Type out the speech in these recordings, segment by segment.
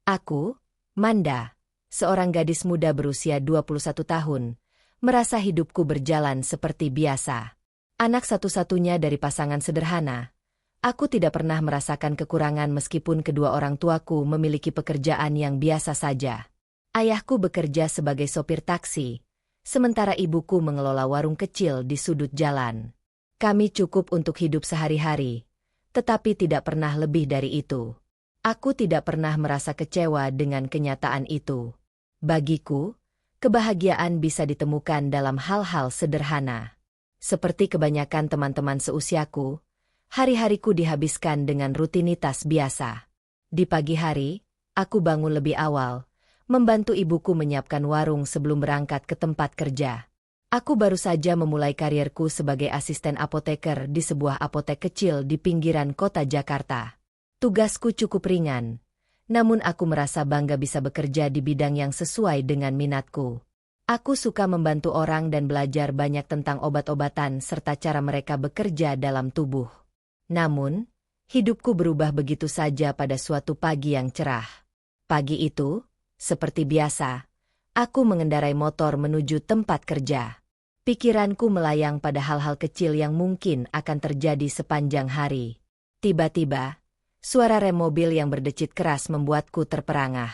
Aku, Manda, seorang gadis muda berusia 21 tahun, merasa hidupku berjalan seperti biasa. Anak satu-satunya dari pasangan sederhana, aku tidak pernah merasakan kekurangan meskipun kedua orang tuaku memiliki pekerjaan yang biasa saja. Ayahku bekerja sebagai sopir taksi, sementara ibuku mengelola warung kecil di sudut jalan. Kami cukup untuk hidup sehari-hari, tetapi tidak pernah lebih dari itu. Aku tidak pernah merasa kecewa dengan kenyataan itu. Bagiku, kebahagiaan bisa ditemukan dalam hal-hal sederhana. Seperti kebanyakan teman-teman seusiaku, hari-hariku dihabiskan dengan rutinitas biasa. Di pagi hari, aku bangun lebih awal, membantu ibuku menyiapkan warung sebelum berangkat ke tempat kerja. Aku baru saja memulai karierku sebagai asisten apoteker di sebuah apotek kecil di pinggiran kota Jakarta. Tugasku cukup ringan, namun aku merasa bangga bisa bekerja di bidang yang sesuai dengan minatku. Aku suka membantu orang dan belajar banyak tentang obat-obatan serta cara mereka bekerja dalam tubuh. Namun, hidupku berubah begitu saja pada suatu pagi yang cerah. Pagi itu, seperti biasa, aku mengendarai motor menuju tempat kerja. Pikiranku melayang pada hal-hal kecil yang mungkin akan terjadi sepanjang hari. Tiba-tiba, suara rem mobil yang berdecit keras membuatku terperangah.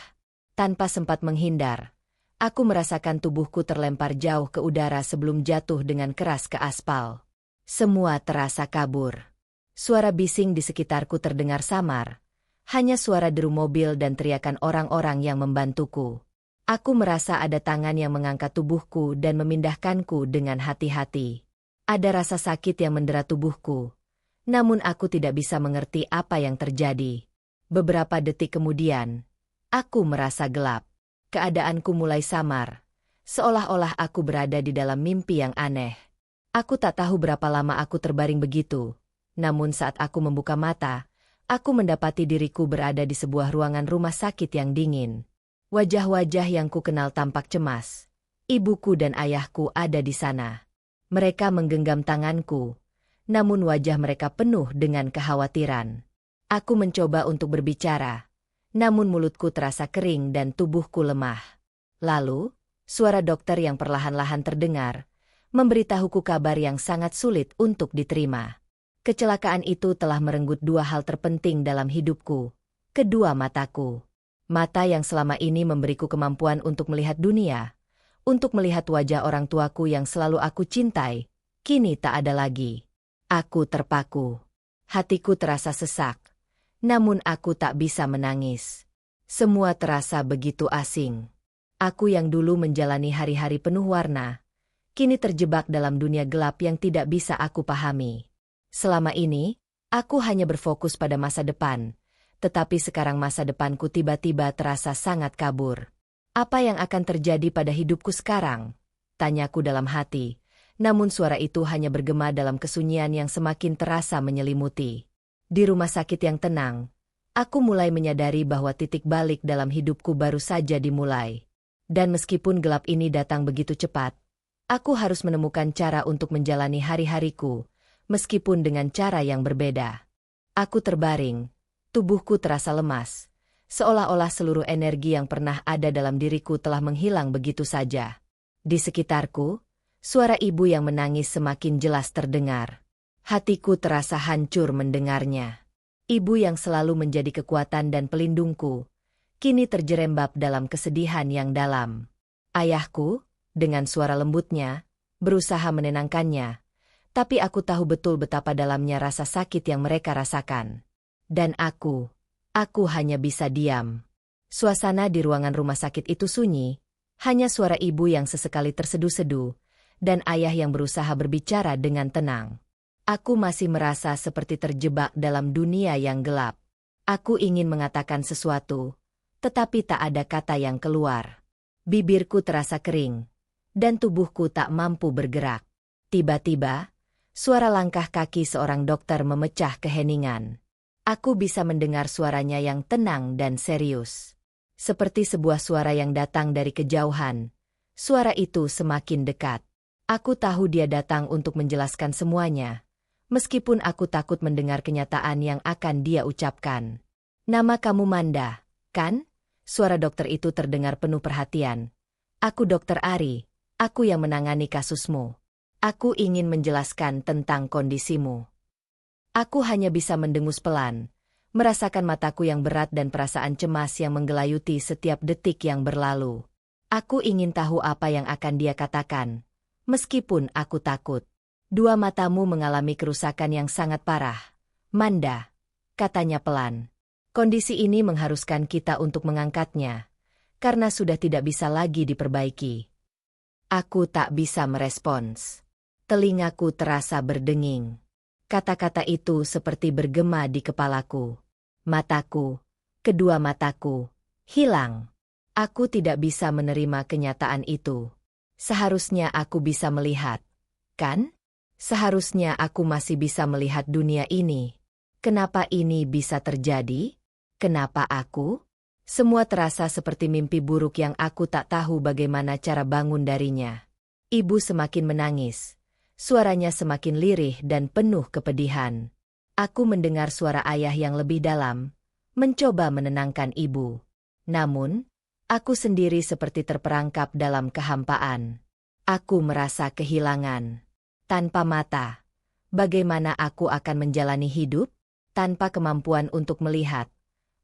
Tanpa sempat menghindar, aku merasakan tubuhku terlempar jauh ke udara sebelum jatuh dengan keras ke aspal. Semua terasa kabur. Suara bising di sekitarku terdengar samar. Hanya suara deru mobil dan teriakan orang-orang yang membantuku. Aku merasa ada tangan yang mengangkat tubuhku dan memindahkanku dengan hati-hati. Ada rasa sakit yang mendera tubuhku. Namun aku tidak bisa mengerti apa yang terjadi. Beberapa detik kemudian, aku merasa gelap. Keadaanku mulai samar, seolah-olah aku berada di dalam mimpi yang aneh. Aku tak tahu berapa lama aku terbaring begitu, namun saat aku membuka mata, aku mendapati diriku berada di sebuah ruangan rumah sakit yang dingin. Wajah-wajah yang kukenal tampak cemas. Ibuku dan ayahku ada di sana. Mereka menggenggam tanganku, namun wajah mereka penuh dengan kekhawatiran. Aku mencoba untuk berbicara, namun mulutku terasa kering dan tubuhku lemah. Lalu, suara dokter yang perlahan-lahan terdengar, memberitahuku kabar yang sangat sulit untuk diterima. Kecelakaan itu telah merenggut dua hal terpenting dalam hidupku, kedua mataku. Mata yang selama ini memberiku kemampuan untuk melihat dunia, untuk melihat wajah orang tuaku yang selalu aku cintai, kini tak ada lagi. Aku terpaku. Hatiku terasa sesak. Namun aku tak bisa menangis. Semua terasa begitu asing. Aku yang dulu menjalani hari-hari penuh warna, kini terjebak dalam dunia gelap yang tidak bisa aku pahami. Selama ini, aku hanya berfokus pada masa depan, tetapi sekarang masa depanku tiba-tiba terasa sangat kabur. Apa yang akan terjadi pada hidupku sekarang? Tanyaku dalam hati. Namun suara itu hanya bergema dalam kesunyian yang semakin terasa menyelimuti. Di rumah sakit yang tenang, aku mulai menyadari bahwa titik balik dalam hidupku baru saja dimulai. Dan meskipun gelap ini datang begitu cepat, aku harus menemukan cara untuk menjalani hari-hariku, meskipun dengan cara yang berbeda. Aku terbaring, tubuhku terasa lemas, seolah-olah seluruh energi yang pernah ada dalam diriku telah menghilang begitu saja. Di sekitarku, suara ibu yang menangis semakin jelas terdengar. Hatiku terasa hancur mendengarnya. Ibu yang selalu menjadi kekuatan dan pelindungku, kini terjerembab dalam kesedihan yang dalam. Ayahku, dengan suara lembutnya, berusaha menenangkannya, tapi aku tahu betul betapa dalamnya rasa sakit yang mereka rasakan. Dan aku hanya bisa diam. Suasana di ruangan rumah sakit itu sunyi, hanya suara ibu yang sesekali terseduh-seduh, dan ayah yang berusaha berbicara dengan tenang. Aku masih merasa seperti terjebak dalam dunia yang gelap. Aku ingin mengatakan sesuatu, tetapi tak ada kata yang keluar. Bibirku terasa kering, dan tubuhku tak mampu bergerak. Tiba-tiba, suara langkah kaki seorang dokter memecah keheningan. Aku bisa mendengar suaranya yang tenang dan serius. Seperti sebuah suara yang datang dari kejauhan, suara itu semakin dekat. Aku tahu dia datang untuk menjelaskan semuanya, meskipun aku takut mendengar kenyataan yang akan dia ucapkan. Nama kamu Manda, kan? Suara dokter itu terdengar penuh perhatian. Aku Dokter Ari, aku yang menangani kasusmu. Aku ingin menjelaskan tentang kondisimu. Aku hanya bisa mendengus pelan, merasakan mataku yang berat dan perasaan cemas yang menggelayuti setiap detik yang berlalu. Aku ingin tahu apa yang akan dia katakan. Meskipun aku takut. Dua matamu mengalami kerusakan yang sangat parah. Manda, katanya pelan. Kondisi ini mengharuskan kita untuk mengangkatnya, karena sudah tidak bisa lagi diperbaiki. Aku tak bisa merespons. Telingaku terasa berdenging. Kata-kata itu seperti bergema di kepalaku. Mataku, kedua mataku, hilang. Aku tidak bisa menerima kenyataan itu. Seharusnya aku bisa melihat, kan? Seharusnya aku masih bisa melihat dunia ini. Kenapa ini bisa terjadi? Kenapa aku? Semua terasa seperti mimpi buruk yang aku tak tahu bagaimana cara bangun darinya. Ibu semakin menangis. Suaranya semakin lirih dan penuh kepedihan. Aku mendengar suara ayah yang lebih dalam, mencoba menenangkan ibu. Namun, aku sendiri seperti terperangkap dalam kehampaan. Aku merasa kehilangan. Tanpa mata, bagaimana aku akan menjalani hidup? Tanpa kemampuan untuk melihat,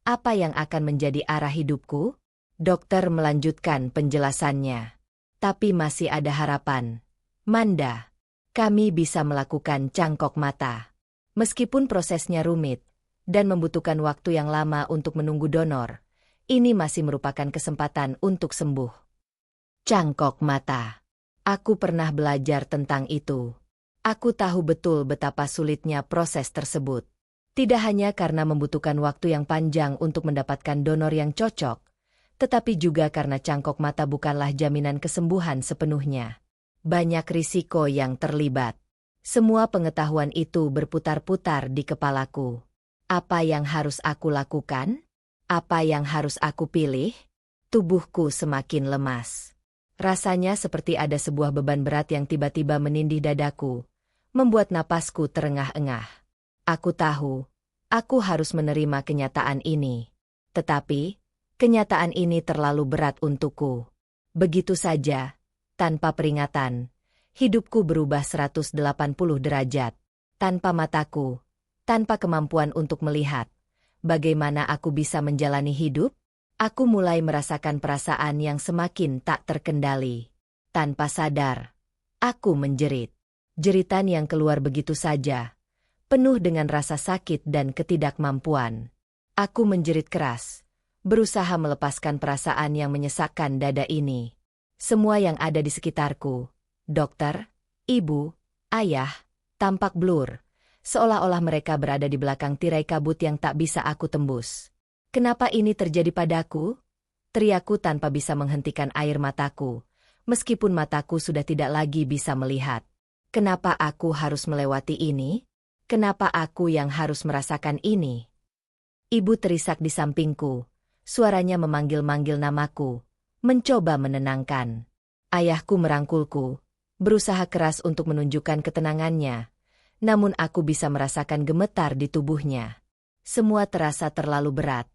apa yang akan menjadi arah hidupku? Dokter melanjutkan penjelasannya. Tapi masih ada harapan. Manda, kami bisa melakukan cangkok mata. Meskipun prosesnya rumit dan membutuhkan waktu yang lama untuk menunggu donor, ini masih merupakan kesempatan untuk sembuh. Cangkok mata. Aku pernah belajar tentang itu. Aku tahu betul betapa sulitnya proses tersebut. Tidak hanya karena membutuhkan waktu yang panjang untuk mendapatkan donor yang cocok, tetapi juga karena cangkok mata bukanlah jaminan kesembuhan sepenuhnya. Banyak risiko yang terlibat. Semua pengetahuan itu berputar-putar di kepalaku. Apa yang harus aku lakukan? Apa yang harus aku pilih? Tubuhku semakin lemas. Rasanya seperti ada sebuah beban berat yang tiba-tiba menindih dadaku, membuat napasku terengah-engah. Aku tahu, aku harus menerima kenyataan ini. Tetapi, kenyataan ini terlalu berat untukku. Begitu saja, tanpa peringatan, hidupku berubah 180 derajat. Tanpa mataku, tanpa kemampuan untuk melihat, bagaimana aku bisa menjalani hidup? Aku mulai merasakan perasaan yang semakin tak terkendali. Tanpa sadar, aku menjerit. Jeritan yang keluar begitu saja, penuh dengan rasa sakit dan ketidakmampuan. Aku menjerit keras, berusaha melepaskan perasaan yang menyesakkan dada ini. Semua yang ada di sekitarku, dokter, ibu, ayah, tampak blur, seolah-olah mereka berada di belakang tirai kabut yang tak bisa aku tembus. Kenapa ini terjadi padaku? Teriakku tanpa bisa menghentikan air mataku, meskipun mataku sudah tidak lagi bisa melihat. Kenapa aku harus melewati ini? Kenapa aku yang harus merasakan ini? Ibu terisak di sampingku, suaranya memanggil-manggil namaku, mencoba menenangkan. Ayahku merangkulku, berusaha keras untuk menunjukkan ketenangannya, namun aku bisa merasakan gemetar di tubuhnya. Semua terasa terlalu berat,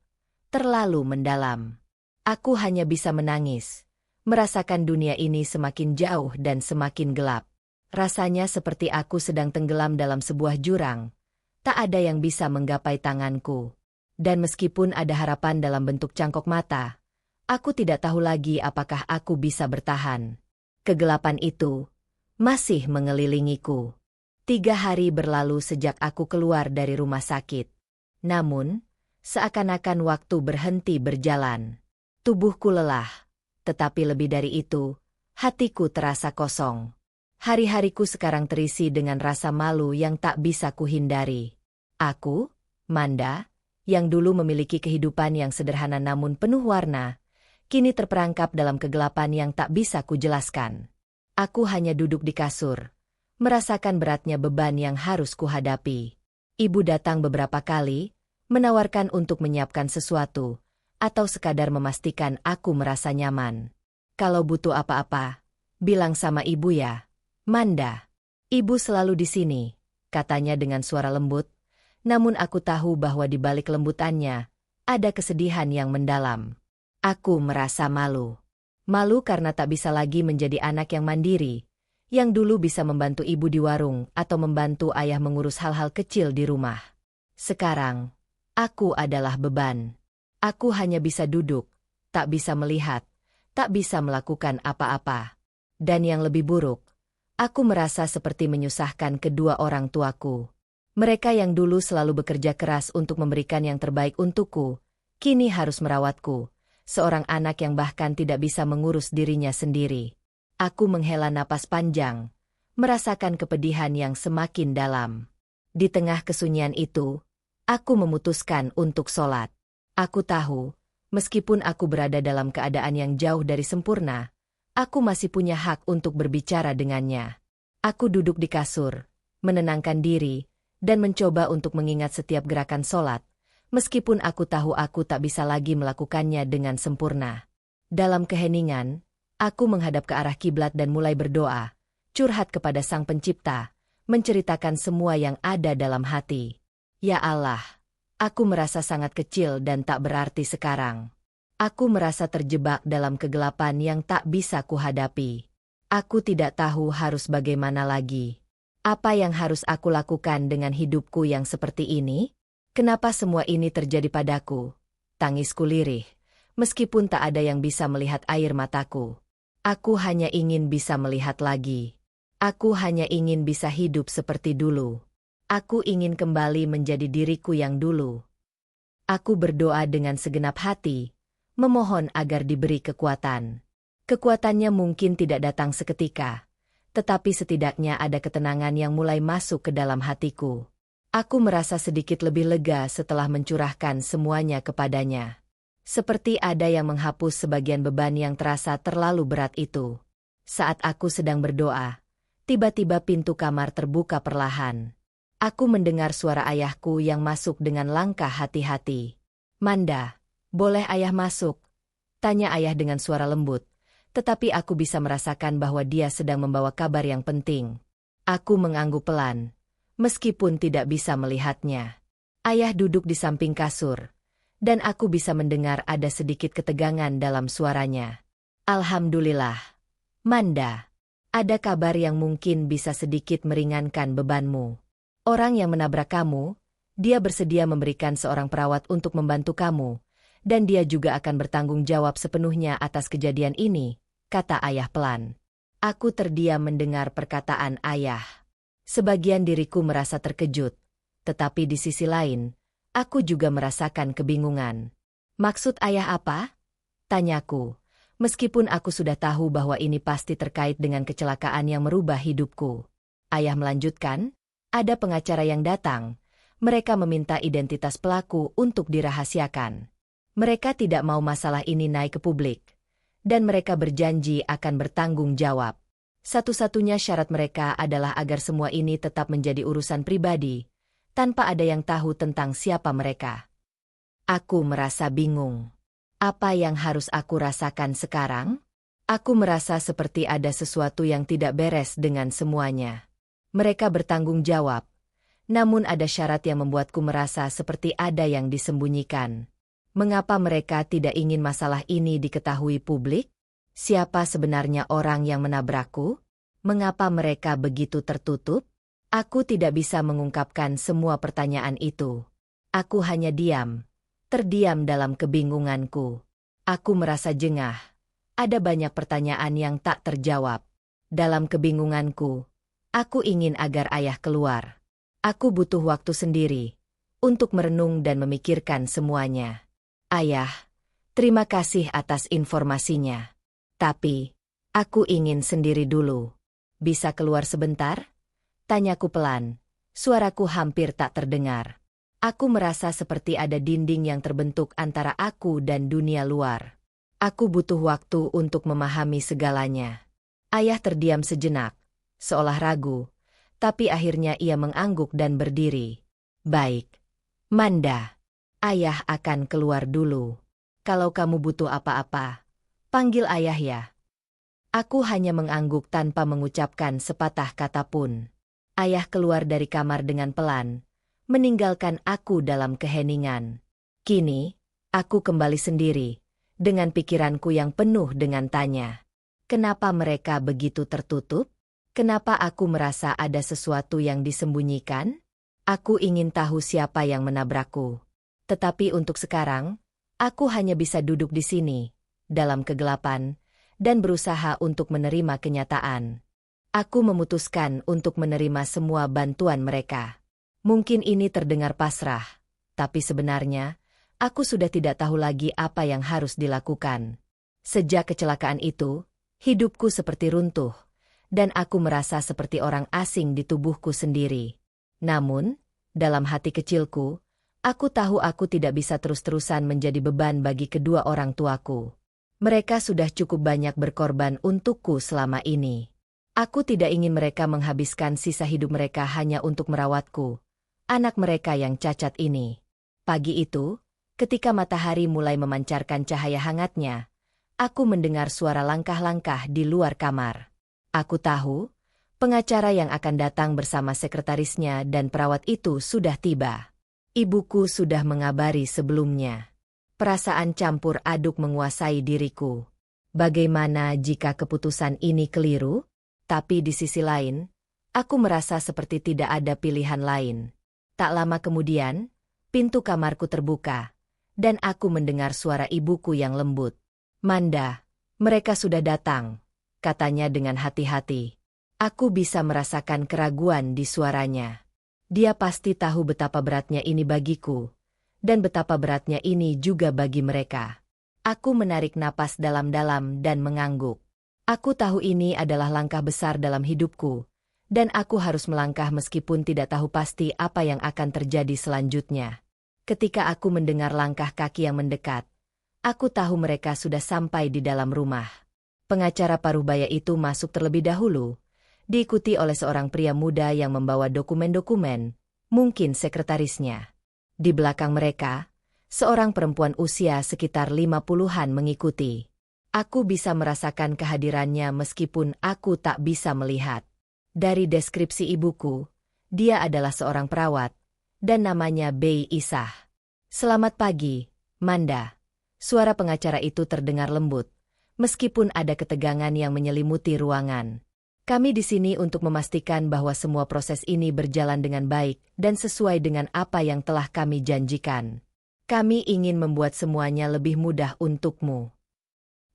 terlalu mendalam. Aku hanya bisa menangis, merasakan dunia ini semakin jauh dan semakin gelap. Rasanya seperti aku sedang tenggelam dalam sebuah jurang. Tak ada yang bisa menggapai tanganku. Dan meskipun ada harapan dalam bentuk cangkok mata, aku tidak tahu lagi apakah aku bisa bertahan. Kegelapan itu masih mengelilingiku. 3 hari berlalu sejak aku keluar dari rumah sakit. Namun, seakan-akan waktu berhenti berjalan. Tubuhku lelah, tetapi lebih dari itu, hatiku terasa kosong. Hari-hariku sekarang terisi dengan rasa malu yang tak bisa kuhindari. Aku, Manda, yang dulu memiliki kehidupan yang sederhana namun penuh warna, kini terperangkap dalam kegelapan yang tak bisa kujelaskan. Aku hanya duduk di kasur, merasakan beratnya beban yang harus kuhadapi. Ibu datang beberapa kali, menawarkan untuk menyiapkan sesuatu, atau sekadar memastikan aku merasa nyaman. Kalau butuh apa-apa, bilang sama ibu ya. Manda, ibu selalu di sini, katanya dengan suara lembut, namun aku tahu bahwa di balik lembutannya, ada kesedihan yang mendalam. Aku merasa malu. Malu karena tak bisa lagi menjadi anak yang mandiri, yang dulu bisa membantu ibu di warung atau membantu ayah mengurus hal-hal kecil di rumah. Sekarang, aku adalah beban. Aku hanya bisa duduk, tak bisa melihat, tak bisa melakukan apa-apa. Dan yang lebih buruk, aku merasa seperti menyusahkan kedua orang tuaku. Mereka yang dulu selalu bekerja keras untuk memberikan yang terbaik untukku, kini harus merawatku, seorang anak yang bahkan tidak bisa mengurus dirinya sendiri. Aku menghela napas panjang, merasakan kepedihan yang semakin dalam. Di tengah kesunyian itu, aku memutuskan untuk sholat. Aku tahu, meskipun aku berada dalam keadaan yang jauh dari sempurna, aku masih punya hak untuk berbicara dengannya. Aku duduk di kasur, menenangkan diri, dan mencoba untuk mengingat setiap gerakan sholat, meskipun aku tahu aku tak bisa lagi melakukannya dengan sempurna. Dalam keheningan, aku menghadap ke arah kiblat dan mulai berdoa, curhat kepada Sang Pencipta, menceritakan semua yang ada dalam hati. Ya Allah, aku merasa sangat kecil dan tak berarti sekarang. Aku merasa terjebak dalam kegelapan yang tak bisa kuhadapi. Aku tidak tahu harus bagaimana lagi. Apa yang harus aku lakukan dengan hidupku yang seperti ini? Kenapa semua ini terjadi padaku? Tangisku lirih, meskipun tak ada yang bisa melihat air mataku. Aku hanya ingin bisa melihat lagi. Aku hanya ingin bisa hidup seperti dulu. Aku ingin kembali menjadi diriku yang dulu. Aku berdoa dengan segenap hati, memohon agar diberi kekuatan. Kekuatannya mungkin tidak datang seketika, tetapi setidaknya ada ketenangan yang mulai masuk ke dalam hatiku. Aku merasa sedikit lebih lega setelah mencurahkan semuanya kepadanya. Seperti ada yang menghapus sebagian beban yang terasa terlalu berat itu. Saat aku sedang berdoa, tiba-tiba pintu kamar terbuka perlahan. Aku mendengar suara ayahku yang masuk dengan langkah hati-hati. "Manda, boleh ayah masuk?" tanya ayah dengan suara lembut, tetapi aku bisa merasakan bahwa dia sedang membawa kabar yang penting. Aku mengangguk pelan, meskipun tidak bisa melihatnya. Ayah duduk di samping kasur, dan aku bisa mendengar ada sedikit ketegangan dalam suaranya. "Alhamdulillah. Manda, ada kabar yang mungkin bisa sedikit meringankan bebanmu. Orang yang menabrak kamu, dia bersedia memberikan seorang perawat untuk membantu kamu, dan dia juga akan bertanggung jawab sepenuhnya atas kejadian ini," kata ayah pelan. Aku terdiam mendengar perkataan ayah. Sebagian diriku merasa terkejut, tetapi di sisi lain, aku juga merasakan kebingungan. "Maksud ayah apa?" tanyaku, meskipun aku sudah tahu bahwa ini pasti terkait dengan kecelakaan yang merubah hidupku. Ayah melanjutkan, "Ada pengacara yang datang. Mereka meminta identitas pelaku untuk dirahasiakan. Mereka tidak mau masalah ini naik ke publik, dan mereka berjanji akan bertanggung jawab. Satu-satunya syarat mereka adalah agar semua ini tetap menjadi urusan pribadi, tanpa ada yang tahu tentang siapa mereka." Aku merasa bingung. Apa yang harus aku rasakan sekarang? Aku merasa seperti ada sesuatu yang tidak beres dengan semuanya. Mereka bertanggung jawab, namun ada syarat yang membuatku merasa seperti ada yang disembunyikan. Mengapa mereka tidak ingin masalah ini diketahui publik? Siapa sebenarnya orang yang menabrakku? Mengapa mereka begitu tertutup? Aku tidak bisa mengungkapkan semua pertanyaan itu. Aku hanya terdiam dalam kebingunganku. Aku merasa jengah. Ada banyak pertanyaan yang tak terjawab. Dalam kebingunganku, aku ingin agar ayah keluar. Aku butuh waktu sendiri untuk merenung dan memikirkan semuanya. "Ayah, terima kasih atas informasinya. Tapi, aku ingin sendiri dulu. Bisa keluar sebentar?" tanyaku pelan. Suaraku hampir tak terdengar. Aku merasa seperti ada dinding yang terbentuk antara aku dan dunia luar. Aku butuh waktu untuk memahami segalanya. Ayah terdiam sejenak, seolah ragu, tapi akhirnya ia mengangguk dan berdiri. "Baik, Manda. Ayah akan keluar dulu. Kalau kamu butuh apa-apa, panggil ayah ya." Aku hanya mengangguk tanpa mengucapkan sepatah kata pun. Ayah keluar dari kamar dengan pelan, meninggalkan aku dalam keheningan. Kini, aku kembali sendiri, dengan pikiranku yang penuh dengan tanya. Kenapa mereka begitu tertutup? Kenapa aku merasa ada sesuatu yang disembunyikan? Aku ingin tahu siapa yang menabrakku. Tetapi untuk sekarang, aku hanya bisa duduk di sini, dalam kegelapan, dan berusaha untuk menerima kenyataan. Aku memutuskan untuk menerima semua bantuan mereka. Mungkin ini terdengar pasrah, tapi sebenarnya, aku sudah tidak tahu lagi apa yang harus dilakukan. Sejak kecelakaan itu, hidupku seperti runtuh, dan aku merasa seperti orang asing di tubuhku sendiri. Namun, dalam hati kecilku, aku tahu aku tidak bisa terus-terusan menjadi beban bagi kedua orang tuaku. Mereka sudah cukup banyak berkorban untukku selama ini. Aku tidak ingin mereka menghabiskan sisa hidup mereka hanya untuk merawatku, anak mereka yang cacat ini. Pagi itu, ketika matahari mulai memancarkan cahaya hangatnya, aku mendengar suara langkah-langkah di luar kamar. Aku tahu, pengacara yang akan datang bersama sekretarisnya dan perawat itu sudah tiba. Ibuku sudah mengabari sebelumnya. Perasaan campur aduk menguasai diriku. Bagaimana jika keputusan ini keliru? Tapi di sisi lain, aku merasa seperti tidak ada pilihan lain. Tak lama kemudian, pintu kamarku terbuka, dan aku mendengar suara ibuku yang lembut. "Manda, mereka sudah datang," katanya dengan hati-hati. Aku bisa merasakan keraguan di suaranya. Dia pasti tahu betapa beratnya ini bagiku, dan betapa beratnya ini juga bagi mereka. Aku menarik napas dalam-dalam dan mengangguk. Aku tahu ini adalah langkah besar dalam hidupku, dan aku harus melangkah meskipun tidak tahu pasti apa yang akan terjadi selanjutnya. Ketika aku mendengar langkah kaki yang mendekat, aku tahu mereka sudah sampai di dalam rumah. Pengacara parubaya itu masuk terlebih dahulu, diikuti oleh seorang pria muda yang membawa dokumen-dokumen, mungkin sekretarisnya. Di belakang mereka, seorang perempuan usia sekitar 50-an mengikuti. Aku bisa merasakan kehadirannya meskipun aku tak bisa melihat. Dari deskripsi ibuku, dia adalah seorang perawat, dan namanya Bei Isah. "Selamat pagi, Manda." Suara pengacara itu terdengar lembut, meskipun ada ketegangan yang menyelimuti ruangan. "Kami di sini untuk memastikan bahwa semua proses ini berjalan dengan baik dan sesuai dengan apa yang telah kami janjikan. Kami ingin membuat semuanya lebih mudah untukmu."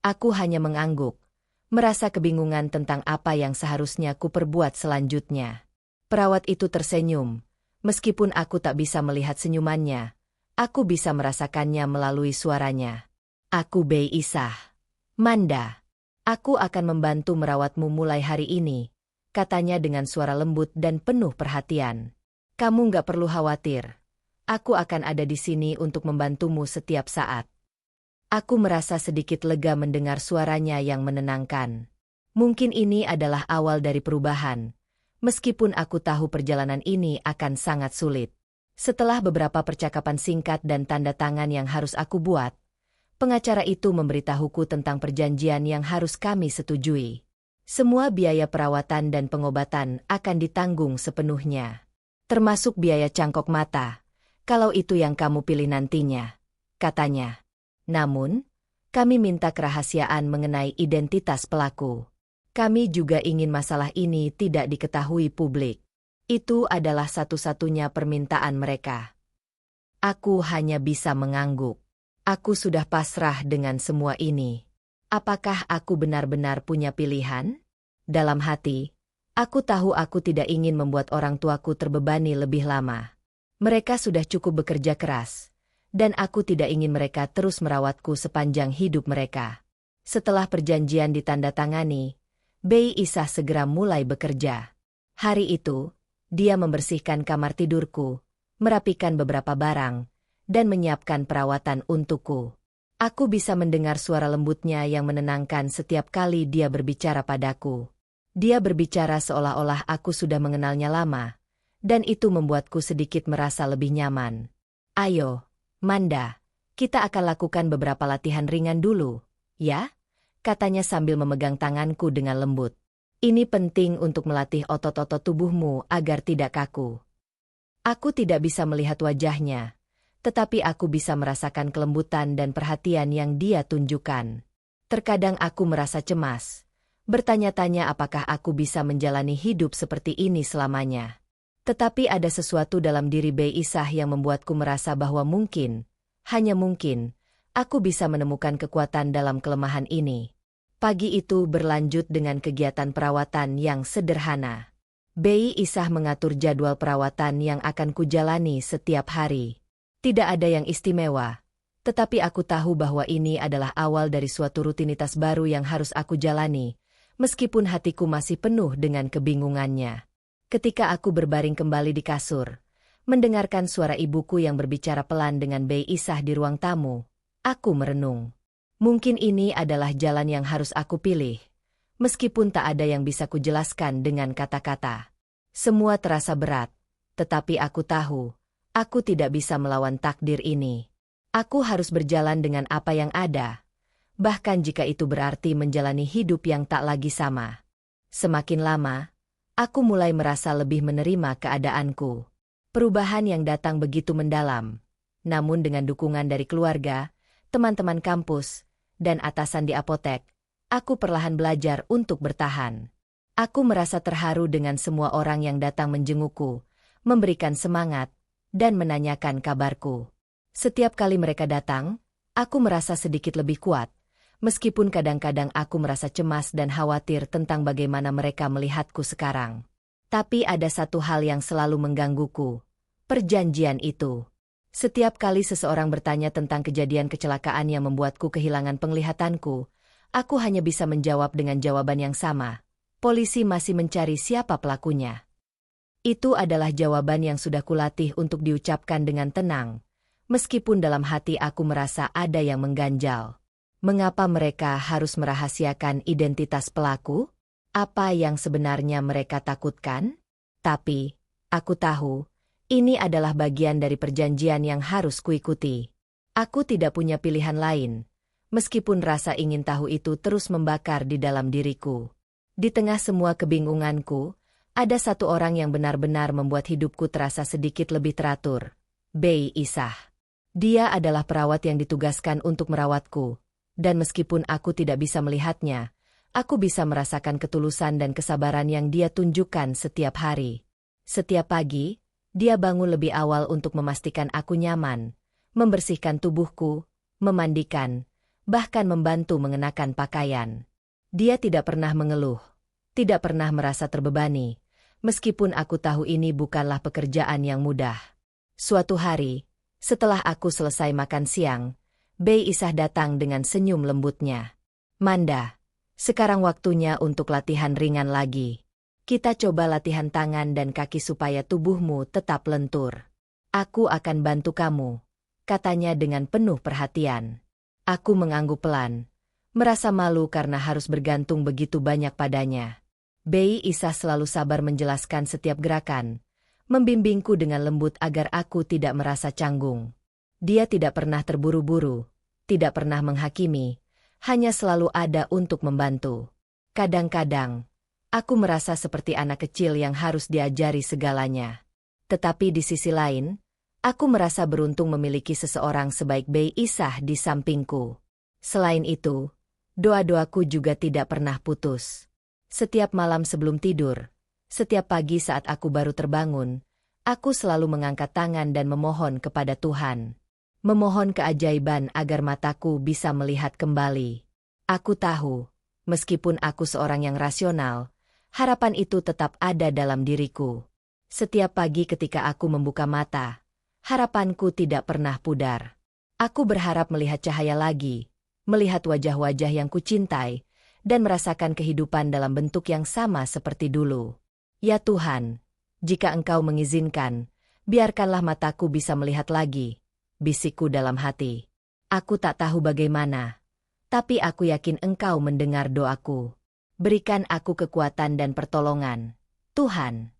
Aku hanya mengangguk, merasa kebingungan tentang apa yang seharusnya kuperbuat selanjutnya. Perawat itu tersenyum, meskipun aku tak bisa melihat senyumannya, aku bisa merasakannya melalui suaranya. "Aku Bei Isah. Manda, aku akan membantu merawatmu mulai hari ini," katanya dengan suara lembut dan penuh perhatian. "Kamu nggak perlu khawatir. Aku akan ada di sini untuk membantumu setiap saat." Aku merasa sedikit lega mendengar suaranya yang menenangkan. Mungkin ini adalah awal dari perubahan, meskipun aku tahu perjalanan ini akan sangat sulit. Setelah beberapa percakapan singkat dan tanda tangan yang harus aku buat, pengacara itu memberitahuku tentang perjanjian yang harus kami setujui. Semua biaya perawatan dan pengobatan akan ditanggung sepenuhnya, termasuk biaya cangkok mata, kalau itu yang kamu pilih nantinya, katanya. Namun, kami minta kerahasiaan mengenai identitas pelaku. Kami juga ingin masalah ini tidak diketahui publik. Itu adalah satu-satunya permintaan mereka. Aku hanya bisa mengangguk. Aku sudah pasrah dengan semua ini. Apakah aku benar-benar punya pilihan? Dalam hati, aku tahu aku tidak ingin membuat orang tuaku terbebani lebih lama. Mereka sudah cukup bekerja keras, dan aku tidak ingin mereka terus merawatku sepanjang hidup mereka. Setelah perjanjian ditandatangani, Bei Isah segera mulai bekerja. Hari itu, dia membersihkan kamar tidurku, merapikan beberapa barang, dan menyiapkan perawatan untukku. Aku bisa mendengar suara lembutnya yang menenangkan setiap kali dia berbicara padaku. Dia berbicara seolah-olah aku sudah mengenalnya lama, dan itu membuatku sedikit merasa lebih nyaman. "Ayo, Manda, kita akan lakukan beberapa latihan ringan dulu, ya?" katanya sambil memegang tanganku dengan lembut. "Ini penting untuk melatih otot-otot tubuhmu agar tidak kaku." Aku tidak bisa melihat wajahnya, tetapi aku bisa merasakan kelembutan dan perhatian yang dia tunjukkan. Terkadang aku merasa cemas, bertanya-tanya apakah aku bisa menjalani hidup seperti ini selamanya. Tetapi ada sesuatu dalam diri Bei Isah yang membuatku merasa bahwa mungkin, hanya mungkin, aku bisa menemukan kekuatan dalam kelemahan ini. Pagi itu berlanjut dengan kegiatan perawatan yang sederhana. Bei Isah mengatur jadwal perawatan yang akan kujalani setiap hari. Tidak ada yang istimewa, tetapi aku tahu bahwa ini adalah awal dari suatu rutinitas baru yang harus aku jalani, meskipun hatiku masih penuh dengan kebingungannya. Ketika aku berbaring kembali di kasur, mendengarkan suara ibuku yang berbicara pelan dengan Bei Isah di ruang tamu, aku merenung. Mungkin ini adalah jalan yang harus aku pilih, meskipun tak ada yang bisa kujelaskan dengan kata-kata. Semua terasa berat, tetapi aku tahu, aku tidak bisa melawan takdir ini. Aku harus berjalan dengan apa yang ada, bahkan jika itu berarti menjalani hidup yang tak lagi sama. Semakin lama, aku mulai merasa lebih menerima keadaanku. Perubahan yang datang begitu mendalam, namun dengan dukungan dari keluarga, teman-teman kampus, dan atasan di apotek, aku perlahan belajar untuk bertahan. Aku merasa terharu dengan semua orang yang datang menjengukku, memberikan semangat, dan menanyakan kabarku. Setiap kali mereka datang, aku merasa sedikit lebih kuat, meskipun kadang-kadang aku merasa cemas dan khawatir tentang bagaimana mereka melihatku sekarang. Tapi ada satu hal yang selalu menggangguku, perjanjian itu. Setiap kali seseorang bertanya tentang kejadian kecelakaan yang membuatku kehilangan penglihatanku, aku hanya bisa menjawab dengan jawaban yang sama. Polisi masih mencari siapa pelakunya. Itu adalah jawaban yang sudah kulatih untuk diucapkan dengan tenang, meskipun dalam hati aku merasa ada yang mengganjal. Mengapa mereka harus merahasiakan identitas pelaku? Apa yang sebenarnya mereka takutkan? Tapi, aku tahu, ini adalah bagian dari perjanjian yang harus kuikuti. Aku tidak punya pilihan lain, meskipun rasa ingin tahu itu terus membakar di dalam diriku. Di tengah semua kebingunganku, ada satu orang yang benar-benar membuat hidupku terasa sedikit lebih teratur. Bei Isah. Dia adalah perawat yang ditugaskan untuk merawatku, dan meskipun aku tidak bisa melihatnya, aku bisa merasakan ketulusan dan kesabaran yang dia tunjukkan setiap hari. Setiap pagi, dia bangun lebih awal untuk memastikan aku nyaman, membersihkan tubuhku, memandikan, bahkan membantu mengenakan pakaian. Dia tidak pernah mengeluh, tidak pernah merasa terbebani, meskipun aku tahu ini bukanlah pekerjaan yang mudah. Suatu hari, setelah aku selesai makan siang, Bei Isah datang dengan senyum lembutnya. "Manda, sekarang waktunya untuk latihan ringan lagi. Kita coba latihan tangan dan kaki supaya tubuhmu tetap lentur. Aku akan bantu kamu," katanya dengan penuh perhatian. Aku mengangguk pelan, merasa malu karena harus bergantung begitu banyak padanya. Bei Isah selalu sabar menjelaskan setiap gerakan, membimbingku dengan lembut agar aku tidak merasa canggung. Dia tidak pernah terburu-buru, tidak pernah menghakimi, hanya selalu ada untuk membantu. Kadang-kadang, aku merasa seperti anak kecil yang harus diajari segalanya. Tetapi di sisi lain, aku merasa beruntung memiliki seseorang sebaik Bei Isah di sampingku. Selain itu, doa-doaku juga tidak pernah putus. Setiap malam sebelum tidur, setiap pagi saat aku baru terbangun, aku selalu mengangkat tangan dan memohon kepada Tuhan. Memohon keajaiban agar mataku bisa melihat kembali. Aku tahu, meskipun aku seorang yang rasional, harapan itu tetap ada dalam diriku. Setiap pagi ketika aku membuka mata, harapanku tidak pernah pudar. Aku berharap melihat cahaya lagi, melihat wajah-wajah yang kucintai, dan merasakan kehidupan dalam bentuk yang sama seperti dulu. Ya Tuhan, jika Engkau mengizinkan, biarkanlah mataku bisa melihat lagi, bisikku dalam hati. Aku tak tahu bagaimana, tapi aku yakin Engkau mendengar doaku. Berikan aku kekuatan dan pertolongan, Tuhan.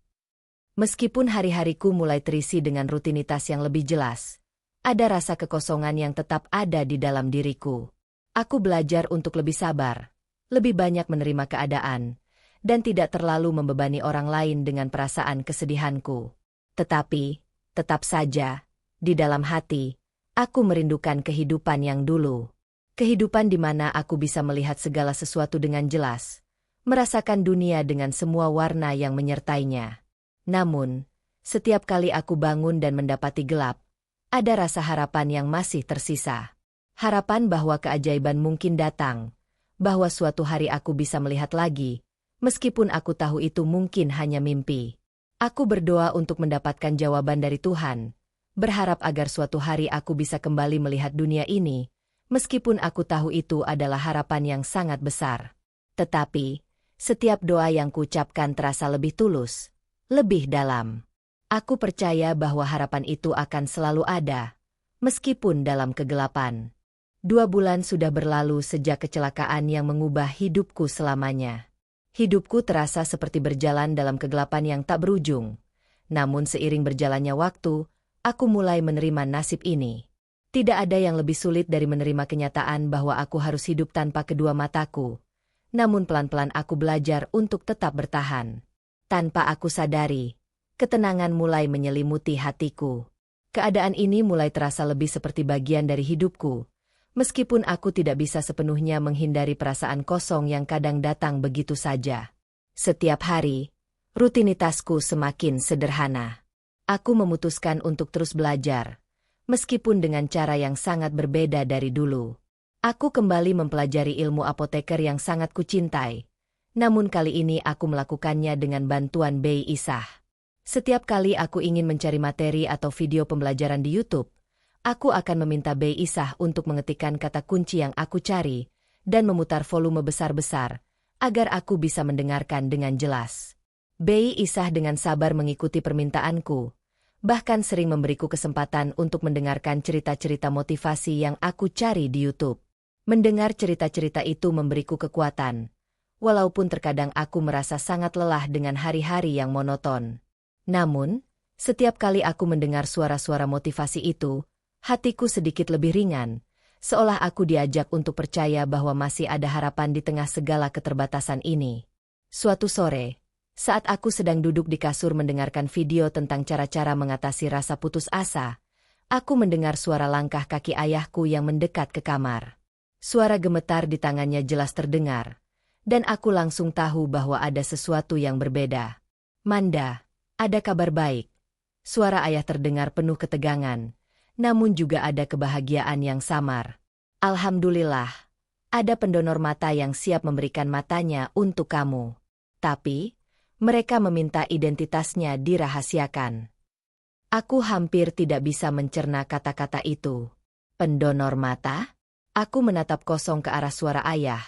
Meskipun hari-hariku mulai terisi dengan rutinitas yang lebih jelas, ada rasa kekosongan yang tetap ada di dalam diriku. Aku belajar untuk lebih sabar, lebih banyak menerima keadaan, dan tidak terlalu membebani orang lain dengan perasaan kesedihanku. Tetapi, tetap saja, Di dalam hati, aku merindukan kehidupan yang dulu. Kehidupan di mana aku bisa melihat segala sesuatu dengan jelas, merasakan dunia dengan semua warna yang menyertainya. Namun, setiap kali aku bangun dan mendapati gelap, ada rasa harapan yang masih tersisa. Harapan bahwa keajaiban mungkin datang, bahwa suatu hari aku bisa melihat lagi, meskipun aku tahu itu mungkin hanya mimpi. Aku berdoa untuk mendapatkan jawaban dari Tuhan, berharap agar suatu hari aku bisa kembali melihat dunia ini, meskipun aku tahu itu adalah harapan yang sangat besar. Tetapi, setiap doa yang kuucapkan terasa lebih tulus, lebih dalam. Aku percaya bahwa harapan itu akan selalu ada, meskipun dalam kegelapan. 2 bulan sudah berlalu sejak kecelakaan yang mengubah hidupku selamanya. Hidupku terasa seperti berjalan dalam kegelapan yang tak berujung. Namun seiring berjalannya waktu, aku mulai menerima nasib ini. Tidak ada yang lebih sulit dari menerima kenyataan bahwa aku harus hidup tanpa kedua mataku. Namun pelan-pelan aku belajar untuk tetap bertahan. Tanpa aku sadari, ketenangan mulai menyelimuti hatiku. Keadaan ini mulai terasa lebih seperti bagian dari hidupku. Meskipun aku tidak bisa sepenuhnya menghindari perasaan kosong yang kadang datang begitu saja. Setiap hari, rutinitasku semakin sederhana. Aku memutuskan untuk terus belajar, meskipun dengan cara yang sangat berbeda dari dulu. Aku kembali mempelajari ilmu apoteker yang sangat kucintai. Namun kali ini aku melakukannya dengan bantuan Bei Isah. Setiap kali aku ingin mencari materi atau video pembelajaran di YouTube, aku akan meminta Bei Isah untuk mengetikkan kata kunci yang aku cari dan memutar volume besar-besar agar aku bisa mendengarkan dengan jelas. Bei Isah dengan sabar mengikuti permintaanku, bahkan sering memberiku kesempatan untuk mendengarkan cerita-cerita motivasi yang aku cari di YouTube. Mendengar cerita-cerita itu memberiku kekuatan, walaupun terkadang aku merasa sangat lelah dengan hari-hari yang monoton. Namun, setiap kali aku mendengar suara-suara motivasi itu, hatiku sedikit lebih ringan, seolah aku diajak untuk percaya bahwa masih ada harapan di tengah segala keterbatasan ini. Suatu sore, saat aku sedang duduk di kasur mendengarkan video tentang cara-cara mengatasi rasa putus asa, aku mendengar suara langkah kaki ayahku yang mendekat ke kamar. Suara gemetar di tangannya jelas terdengar, dan aku langsung tahu bahwa ada sesuatu yang berbeda. "Manda, ada kabar baik." Suara ayah terdengar penuh ketegangan. Namun juga ada kebahagiaan yang samar. "Alhamdulillah, ada pendonor mata yang siap memberikan matanya untuk kamu. Tapi, mereka meminta identitasnya dirahasiakan." Aku hampir tidak bisa mencerna kata-kata itu. Pendonor mata? Aku menatap kosong ke arah suara ayah,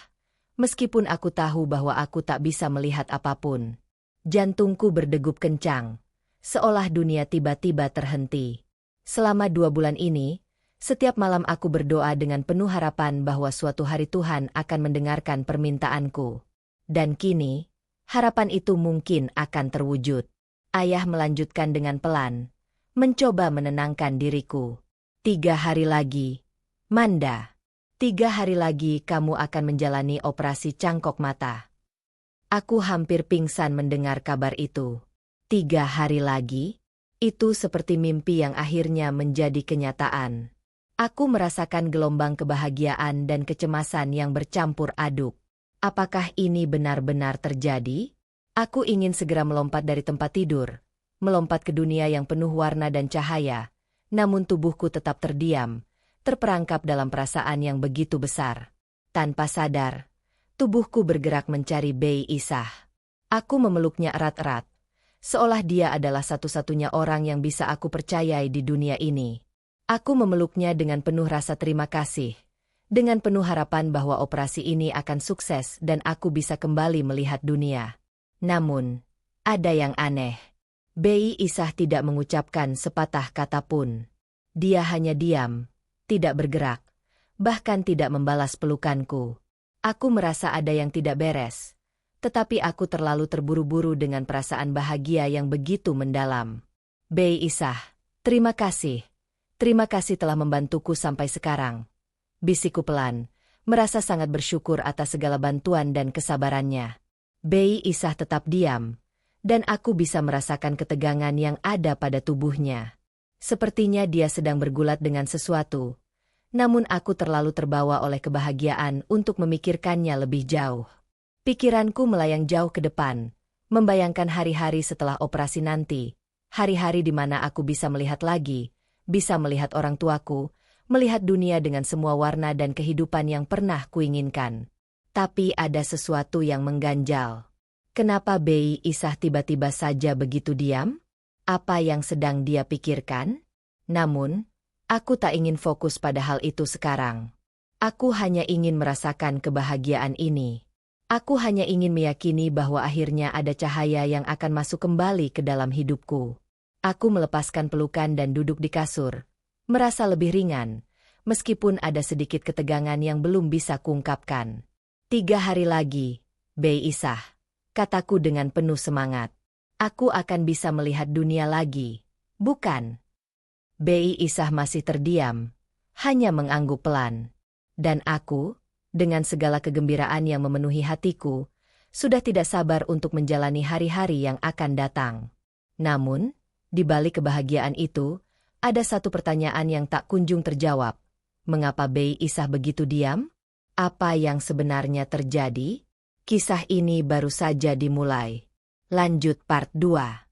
meskipun aku tahu bahwa aku tak bisa melihat apapun. Jantungku berdegup kencang, seolah dunia tiba-tiba terhenti. Selama 2 bulan ini, setiap malam aku berdoa dengan penuh harapan bahwa suatu hari Tuhan akan mendengarkan permintaanku. Dan kini, harapan itu mungkin akan terwujud. Ayah melanjutkan dengan pelan, mencoba menenangkan diriku. 3 hari lagi, Manda. 3 hari lagi kamu akan menjalani operasi cangkok mata. Aku hampir pingsan mendengar kabar itu. 3 hari lagi? Itu seperti mimpi yang akhirnya menjadi kenyataan. Aku merasakan gelombang kebahagiaan dan kecemasan yang bercampur aduk. Apakah ini benar-benar terjadi? Aku ingin segera melompat dari tempat tidur, melompat ke dunia yang penuh warna dan cahaya, namun tubuhku tetap terdiam, terperangkap dalam perasaan yang begitu besar. Tanpa sadar, tubuhku bergerak mencari Bei Isah. Aku memeluknya erat-erat, seolah dia adalah satu-satunya orang yang bisa aku percayai di dunia ini. Aku memeluknya dengan penuh rasa terima kasih, dengan penuh harapan bahwa operasi ini akan sukses dan aku bisa kembali melihat dunia. Namun, ada yang aneh. Bei Isah tidak mengucapkan sepatah kata pun. Dia hanya diam, tidak bergerak, bahkan tidak membalas pelukanku. Aku merasa ada yang tidak beres. Tetapi aku terlalu terburu-buru dengan perasaan bahagia yang begitu mendalam. "Bei Isah, terima kasih. Terima kasih telah membantuku sampai sekarang." Bisikku pelan, merasa sangat bersyukur atas segala bantuan dan kesabarannya. Bei Isah tetap diam, dan aku bisa merasakan ketegangan yang ada pada tubuhnya. Sepertinya dia sedang bergulat dengan sesuatu. Namun aku terlalu terbawa oleh kebahagiaan untuk memikirkannya lebih jauh. Pikiranku melayang jauh ke depan, membayangkan hari-hari setelah operasi nanti, hari-hari di mana aku bisa melihat lagi, bisa melihat orang tuaku, melihat dunia dengan semua warna dan kehidupan yang pernah kuinginkan. Tapi ada sesuatu yang mengganjal. Kenapa Bei Isah tiba-tiba saja begitu diam? Apa yang sedang dia pikirkan? Namun, aku tak ingin fokus pada hal itu sekarang. Aku hanya ingin merasakan kebahagiaan ini. Aku hanya ingin meyakini bahwa akhirnya ada cahaya yang akan masuk kembali ke dalam hidupku. Aku melepaskan pelukan dan duduk di kasur, merasa lebih ringan, meskipun ada sedikit ketegangan yang belum bisa kuungkapkan. 3 hari lagi, Bei Isah, kataku dengan penuh semangat. Aku akan bisa melihat dunia lagi, bukan? Bei Isah masih terdiam, hanya mengangguk pelan. Dan aku, dengan segala kegembiraan yang memenuhi hatiku, sudah tidak sabar untuk menjalani hari-hari yang akan datang. Namun, di balik kebahagiaan itu, ada satu pertanyaan yang tak kunjung terjawab. Mengapa Bei Isah begitu diam? Apa yang sebenarnya terjadi? Kisah ini baru saja dimulai. Lanjut part 2.